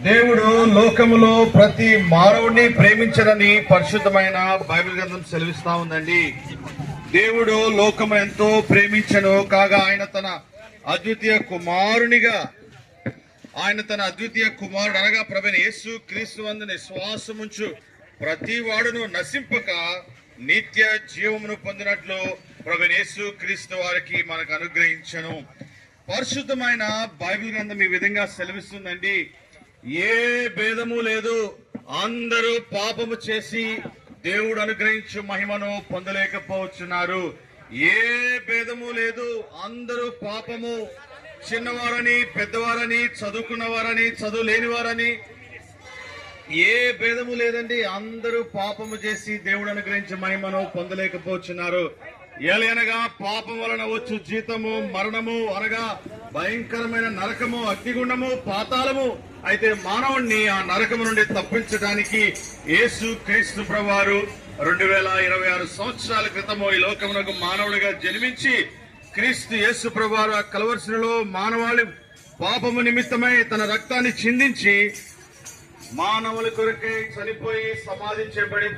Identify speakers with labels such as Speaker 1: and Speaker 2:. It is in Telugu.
Speaker 1: దేవుడు లోకములో ప్రతి మానవుడిని ప్రేమించడని పరిశుద్ధమైన బైబిల్ గ్రంథం సెలవిస్తా ఉందండి. దేవుడు లోకము ఎంతో ప్రేమించను కాగా ఆయన తన అద్వితీయ కుమారుడు అనగా ప్రభువైన యేసు క్రీస్తు యందు విశ్వాసముంచు ప్రతి వాడును నశింపక నిత్య జీవమును పొందినట్లు ప్రభువైన యేసు క్రీస్తు వారికి మనకు అనుగ్రహించను. పరిశుద్ధమైన బైబిల్ గ్రంథం ఈ విధంగా సెలవిస్తుందండి. ఏ భేదము లేదు, అందరూ పాపము చేసి దేవుడు అనుగ్రహించు మహిమను పొందలేకపోతున్నారు. ఏ భేదము లేదు, అందరూ పాపము, చిన్నవారని పెద్దవారని చదువుకున్నవారని చదువు లేనివారని ఏ భేదము లేదండి. అందరూ పాపము చేసి దేవుడు అనుగ్రహించే మహిమను పొందలేకపోతున్నారు. ఏలయనగా పాపం వలన వచ్చు జీతము మరణము, అనగా భయంకరమైన నరకము, అగ్నిగుండము, పాతాళము. అయితే మానవుణ్ణి ఆ నరకము నుండి తప్పించడానికి యేసు క్రీస్తు ప్రభువారు 2026 సంవత్సరాల క్రితము ఈ లోకమునకు మానవుడిగా జన్మించి క్రీస్తు యేసు ప్రభువారు ఆ కలవరిశిలలో మానవాళి పాపము నిమిత్తమై తన రక్తాన్ని చిందించి మానవుల కొరకై చనిపోయి సమాధి చేయబడి